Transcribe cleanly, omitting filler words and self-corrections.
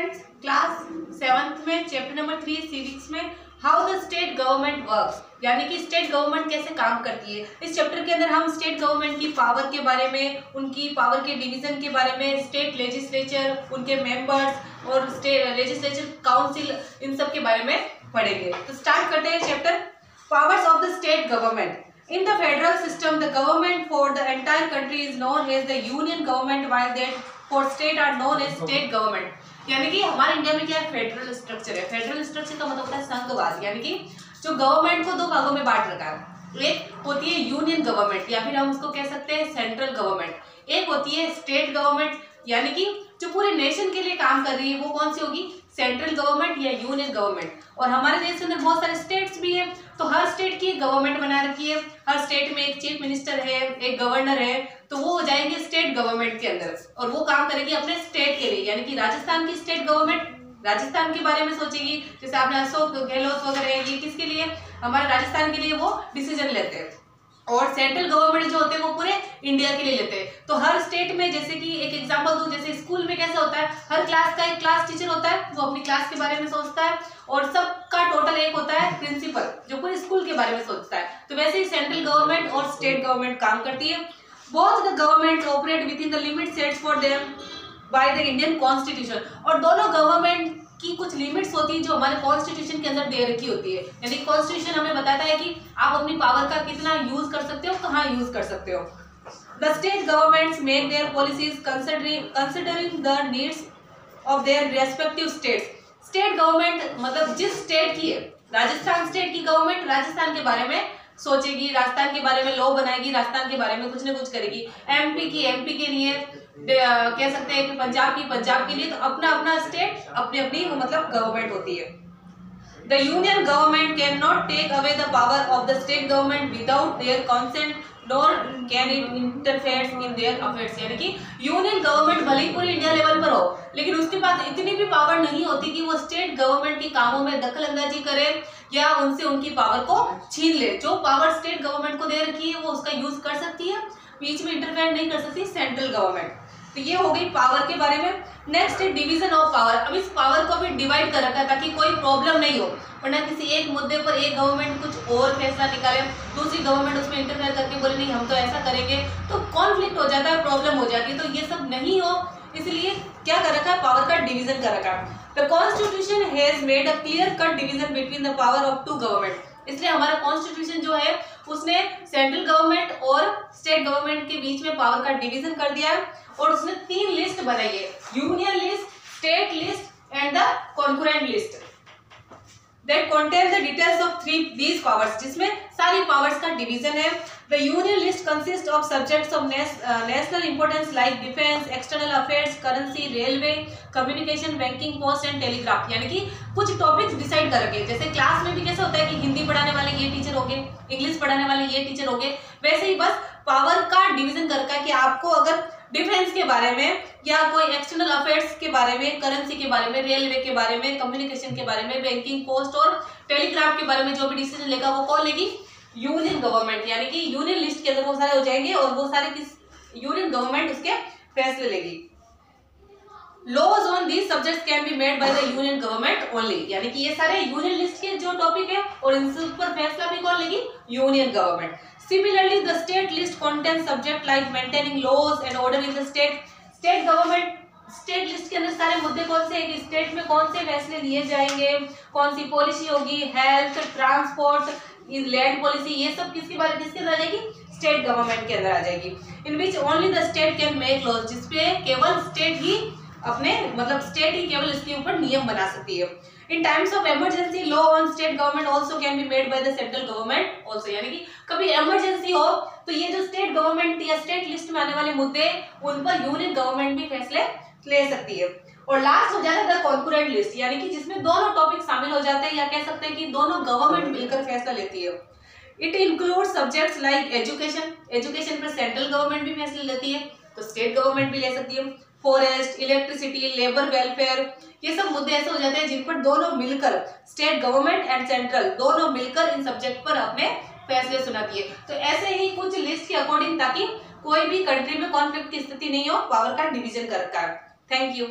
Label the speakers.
Speaker 1: Students, class 7th में chapter number 3 civics में how the state government works यानी कि स्टेट गवर्नमेंट कैसे काम करती है। इस चैप्टर के अंदर हम स्टेट गवर्नमेंट की पावर के बारे में, उनकी पावर के डिवीजन के बारे में, स्टेट लेजिस्लेचर, उनके मेंबर्स और स्टेट लेजिस्लेचर काउंसिल, इन सब के बारे में पढ़ेंगे। तो स्टार्ट करते हैं chapter powers of the state government. In the federal system, the government for the entire country is known as the union government, while that for state are known as state government. यानी कि हमारे India में क्या है, federal structure है। Federal structure का मतलब होता है संघवाद, यानी कि जो गवर्नमेंट को दो भागों में बांट रखा है। एक होती है यूनियन गवर्नमेंट या फिर हम उसको कह सकते हैं सेंट्रल गवर्नमेंट। एक होती है स्टेट गवर्नमेंट यानी कि जो पूरे नेशन के लिए काम कर रही है, वो कौन सी होगी, सेंट्रल गवर्नमेंट या यूनियन गवर्नमेंट। और हमारे देश के अंदर बहुत सारे स्टेट्स भी हैं, तो हर स्टेट की गवर्नमेंट बना रखी है। हर स्टेट में एक चीफ मिनिस्टर है, एक गवर्नर है, तो वो हो जाएंगे स्टेट गवर्नमेंट के अंदर और वो काम करेगी अपने स्टेट के लिए। यानी कि राजस्थान की स्टेट गवर्नमेंट राजस्थान के बारे में सोचेगी, जैसे आपने अशोक गहलोत वगैरह, ये किसके लिए, हमारे राजस्थान के लिए वो डिसीजन लेते हैं। और सेंट्रल गवर्नमेंट जो होते हैं वो पूरे इंडिया के लिए लेते हैं। तो हर स्टेट में, जैसे कि एक एग्जांपल दूं, जैसे स्कूल में कैसे होता है, हर क्लास का एक क्लास टीचर होता है, वो अपनी क्लास के बारे में सोचता है और सबका टोटल एक होता है प्रिंसिपल, जो पूरे स्कूल के बारे में सोचता है। तो वैसे ही सेंट्रल गवर्नमेंट और स्टेट गवर्नमेंट काम करती है। Both the government operate with in the limit sets for them by the Indian constitution. और दोनों गवर्नमेंट की कुछ लिमिट्स होती है जो हमारे कॉन्स्टिट्यूशन के अंदर दे रखी होती है। यानी कॉन्स्टिट्यूशन हमें बताता है कि आप अपनी पावर का कितना यूज कर सकते हो, कहाँ यूज कर सकते हो। The state governments make their policies considering the needs of their respective states. State government मतलब जिस स्टेट की है, राजस्थान स्टेट की गवर्नमेंट राजस्थान के बारे में सोचेगी, राजस्थान के बारे में लॉ बनाएगी, राजस्थान के बारे में कुछ ना कुछ करेगी। एमपी की एमपी के लिए, कह सकते हैं कि पंजाब की पंजाब के लिए, तो अपना अपना स्टेट अपनी अपनी मतलब गवर्नमेंट होती है। The union government can not take away the power of the state government without their consent nor can it interfere in their affairs. यानी कि यूनियन गवर्नमेंट भले ही पूरे इंडिया लेवल पर हो, लेकिन उसके पास इतनी भी पावर नहीं होती कि वो स्टेट गवर्नमेंट के कामों में दखल अंदाजी करे या उनसे उनकी पावर को छीन ले। जो पावर स्टेट गवर्नमेंट को दे रखी है वो उसका यूज कर सकती है, बीच में इंटरफेयर नहीं कर सकती सेंट्रल गवर्नमेंट। तो ये हो गई पावर के बारे में। नेक्स्ट है डिवीजन ऑफ पावर। अब इस पावर को भी डिवाइड कर रखा है ताकि कोई प्रॉब्लम नहीं हो, वरना किसी एक मुद्दे पर एक गवर्नमेंट कुछ और फैसला निकाले, दूसरी गवर्नमेंट उसमें इंटरफेयर करके बोले नहीं हम तो ऐसा करेंगे, तो कॉन्फ्लिक्ट हो जाता है, प्रॉब्लम हो जाती है। तो ये सब नहीं हो, इसलिए क्या कर रखा है, पावर का डिवीजन कर रखा है। The constitution has made a clear cut division between the power of two government. इसलिए हमारा कॉन्स्टिट्यूशन जो है उसने सेंट्रल गवर्नमेंट और स्टेट गवर्नमेंट के बीच में पावर का डिवीजन कर दिया है और उसने 3 लिस्ट बनाई है, union list, state list and the concurrent list that contain the details of these powers, जिसमें सारी पावर्स का डिवीजन है। The union list consists of subjects of national importance like defense, external affairs, currency, railway, communication, banking, post and telegraph। यानी कि कुछ topics decide कर रखे। जैसे क्लास में भी कैसे होता है कि हिंदी पढ़ाने वाले ये टीचर हो गए, इंग्लिश पढ़ाने वाले ये टीचर हो गए, वैसे ही बस पावर का डिवीजन कर रखा है कि आपको अगर डिफेंस के बारे में या कोई एक्सटर्नल अफेयर्स के बारे में, करेंसी के बारे में, रेलवे के बारे में, कम्युनिकेशन के बारे में, बैंकिंग, पोस्ट और टेलीग्राफ के बारे में जो भी डिसीजन लेगा वो कौन लेगी, यूनियन गवर्नमेंट। यानी कि यूनियन लिस्ट के अंदर वो सारे हो जाएंगे और वो सारे किस यूनियन गवर्नमेंट उसके फैसले लेगी। Laws on these subjects can be made by the union government only. यानी कि ये सारे यूनियन लिस्ट के जो टॉपिक है और इन सब पर फैसला भी कौन लेगी, union government. Similarly, the state list contains subject like maintaining laws and order in the state. State government state list के अंदर सारे मुद्दे कौन से हैं कि स्टेट में कौन से फैसले लिए जाएंगे, कौन सी पॉलिसी होगी, हेल्थ, ट्रांसपोर्ट, लैंड पॉलिसी, ये सब किसके अंदर आ जाएगी, स्टेट गवर्नमेंट के अंदर आ जाएगी। In which only the state can make laws, जिसपे केवल स्टेट ही अपने मतलब स्टेट ही केवल इसके ऊपर नियम बना सकती है। In times of emergency law on state government also can be made by the central government also. यानी कि कभी इमरजेंसी हो तो ये जो स्टेट गवर्नमेंट या स्टेट लिस्ट में आने वाले मुद्दे, उन पर यूनियन गवर्नमेंट भी फैसले ले सकती है। और लास्ट हो जाता है द कॉन्करेंट लिस्ट, यानी कि जिसमें दोनों टॉपिक शामिल हो जाते हैं या कह सकते हैं कि दोनों गवर्नमेंट मिलकर फैसला लेती है। It includes subjects like education, education पर सेंट्रल गवर्नमेंट भी फैसले लेती है तो स्टेट गवर्नमेंट भी ले सकती है। फॉरेस्ट, इलेक्ट्रिसिटी, लेबर वेलफेयर, ये सब मुद्दे ऐसे हो जाते हैं जिन पर दोनों मिलकर, स्टेट गवर्नमेंट एंड सेंट्रल दोनों मिलकर इन सब्जेक्ट पर अपने फैसले सुनाती है। तो ऐसे ही कुछ लिस्ट के अकॉर्डिंग, ताकि कोई भी कंट्री में कॉन्फ्लिक्ट की स्थिति नहीं हो, पावर का डिवीजन कर रखा है। Thank you.